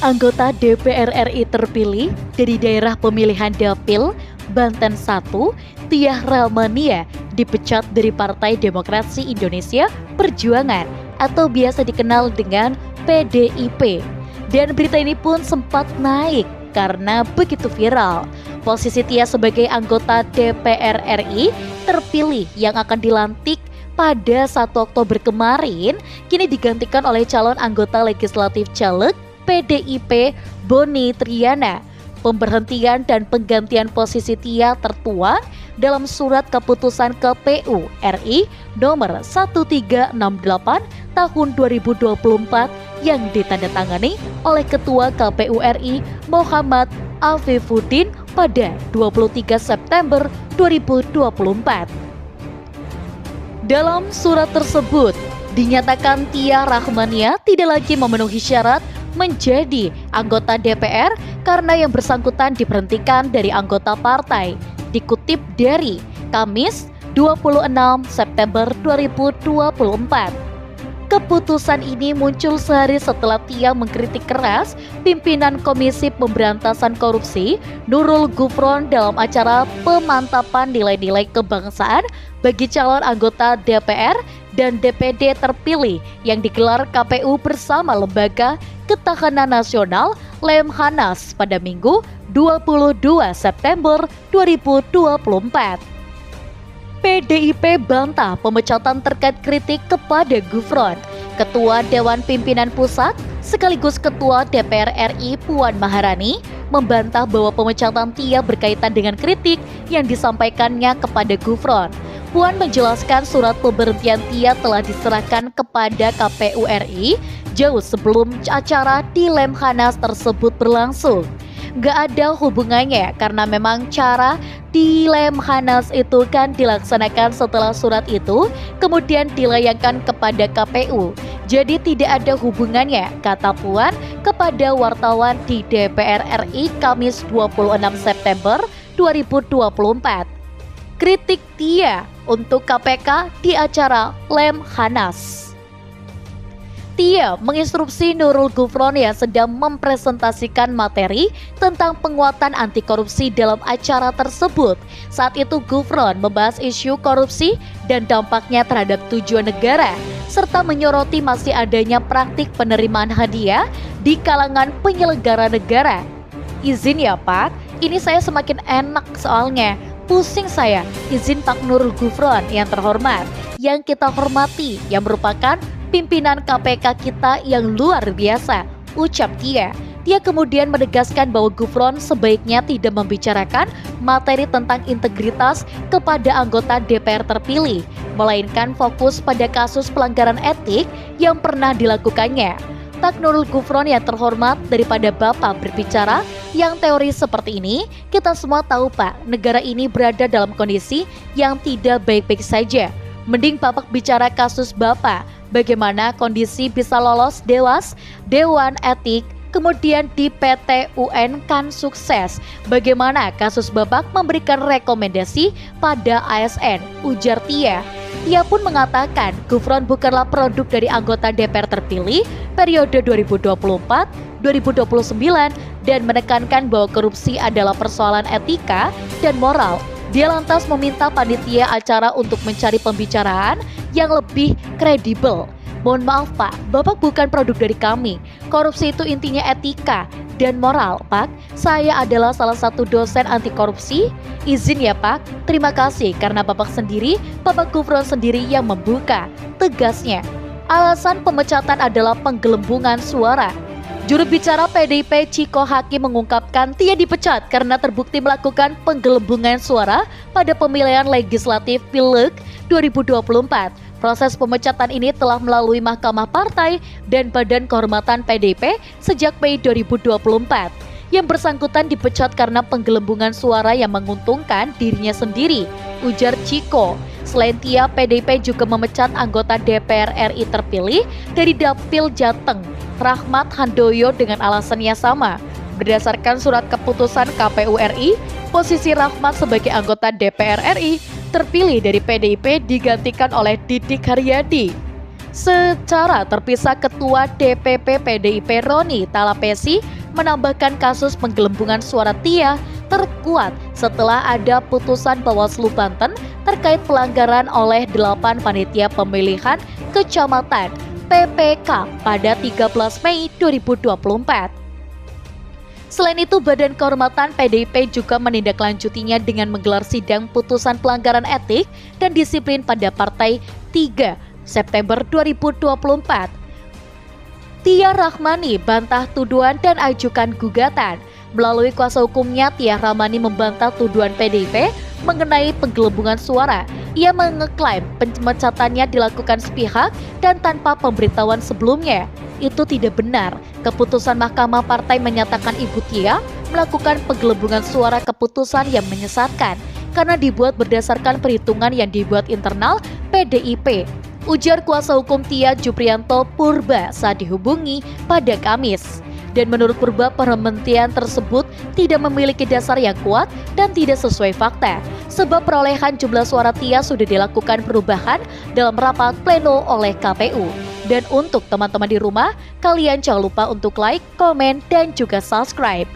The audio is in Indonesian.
Anggota DPR RI terpilih dari daerah pemilihan Dapil, Banten 1, Tiah Rahmania dipecat dari Partai Demokrasi Indonesia Perjuangan atau biasa dikenal dengan PDIP. Dan berita ini pun sempat naik karena begitu viral. Posisi Tiah sebagai anggota DPR RI terpilih yang akan dilantik pada 1 Oktober kemarin kini digantikan oleh calon anggota legislatif caleg PDIP Boni Triana. Pemberhentian dan penggantian posisi Tiah tertuang dalam surat keputusan KPU RI nomor 1368 tahun 2024 yang ditandatangani oleh Ketua KPU RI Muhammad Afifuddin pada 23 September 2024. Dalam surat tersebut dinyatakan Tiah Rahmania tidak lagi memenuhi syarat menjadi anggota DPR karena yang bersangkutan diberhentikan dari anggota partai. Dikutip dari Kamis 26 September 2024. Keputusan ini muncul sehari setelah Tiah mengkritik keras pimpinan Komisi Pemberantasan Korupsi Nurul Gufron dalam acara pemantapan nilai-nilai kebangsaan bagi calon anggota DPR dan DPD terpilih yang digelar KPU bersama Lembaga Ketahanan Nasional Lemhanas pada Minggu 22 September 2024. PDIP bantah pemecatan terkait kritik kepada Gufron. Ketua Dewan Pimpinan Pusat sekaligus Ketua DPR RI Puan Maharani membantah bahwa pemecatan Tiah berkaitan dengan kritik yang disampaikannya kepada Gufron. Puan menjelaskan surat pemberhentian Tiah telah diserahkan kepada KPU RI jauh sebelum acara di Lemhanas tersebut berlangsung. Gak ada hubungannya karena memang cara di Lemhanas itu kan dilaksanakan setelah surat itu kemudian dilayangkan kepada KPU. Jadi tidak ada hubungannya, kata Puan kepada wartawan di DPR RI Kamis 26 September 2024. Kritik Tiah untuk KPK di acara Lemhanas. Tiah menginstruksi Nurul Gufron yang sedang mempresentasikan materi tentang penguatan anti korupsi dalam acara tersebut. Saat itu Gufron membahas isu korupsi dan dampaknya terhadap tujuan negara, serta menyoroti masih adanya praktik penerimaan hadiah di kalangan penyelenggara negara. Izin ya Pak, ini saya semakin enak soalnya. Pusing saya, izin Pak Nurul Gufron yang terhormat, yang kita hormati, yang merupakan pimpinan KPK kita yang luar biasa, ucap Tiah. Dia kemudian menegaskan bahwa Gufron sebaiknya tidak membicarakan materi tentang integritas kepada anggota DPR terpilih, melainkan fokus pada kasus pelanggaran etik yang pernah dilakukannya. Pak Nurul Gufron yang terhormat, daripada Bapak berbicara yang teori seperti ini, kita semua tahu Pak, negara ini berada dalam kondisi yang tidak baik-baik saja. Mending Bapak bicara kasus Bapak, bagaimana kondisi bisa lolos Dewan Etik, kemudian di PT UN kan sukses. Bagaimana kasus Bapak memberikan rekomendasi pada ASN, ujar Tiah. Ia pun mengatakan Gufron bukanlah produk dari anggota DPR terpilih periode 2024-2029 dan menekankan bahwa korupsi adalah persoalan etika dan moral. Dia lantas meminta panitia acara untuk mencari pembicaraan yang lebih kredibel. Mohon maaf Pak, Bapak bukan produk dari kami. Korupsi itu intinya etika dan moral Pak. Saya adalah salah satu dosen anti korupsi. Izin ya Pak, terima kasih karena Bapak Gufron sendiri yang membuka, tegasnya. Alasan pemecatan adalah penggelembungan suara. Juru bicara PDIP Ciko Hakim mengungkapkan Tiah dipecat karena terbukti melakukan penggelembungan suara pada pemilihan legislatif Pileg 2024. Proses pemecatan ini telah melalui Mahkamah Partai dan Badan Kehormatan PDIP sejak Mei 2024. Yang bersangkutan dipecat karena penggelembungan suara yang menguntungkan dirinya sendiri, ujar Ciko. Selain Tiah, PDIP juga memecat anggota DPR RI terpilih dari Dapil Jateng, Rahmat Handoyo dengan alasan yang sama. Berdasarkan surat keputusan KPU RI, posisi Rahmat sebagai anggota DPR RI terpilih dari PDIP digantikan oleh Didik Haryadi. Secara terpisah, Ketua DPP PDIP Roni Talapesi menambahkan kasus penggelembungan suara Tia terkuat setelah ada putusan Bawaslu Banten terkait pelanggaran oleh 8 panitia pemilihan kecamatan PPK pada 13 Mei 2024. Selain itu, Badan Kehormatan PDIP juga menindaklanjutinya dengan menggelar sidang putusan pelanggaran etik dan disiplin pada partai 3 September 2024. Tia Rahmani bantah tuduhan dan ajukan gugatan. Melalui kuasa hukumnya, Tia Rahmani membantah tuduhan PDIP mengenai penggelembungan suara. Ia mengeklaim pemecatannya dilakukan sepihak dan tanpa pemberitahuan sebelumnya. Itu tidak benar. Keputusan Mahkamah Partai menyatakan Ibu Tia melakukan penggelembungan suara keputusan yang menyesatkan karena dibuat berdasarkan perhitungan yang dibuat internal PDIP. Ujar kuasa hukum Tia Juprianto Purba saat dihubungi pada Kamis. Dan menurut Purba, pemberhentian tersebut tidak memiliki dasar yang kuat dan tidak sesuai fakta. Sebab perolehan jumlah suara Tia sudah dilakukan perubahan dalam rapat pleno oleh KPU. Dan untuk teman-teman di rumah, kalian jangan lupa untuk like, komen, dan juga subscribe.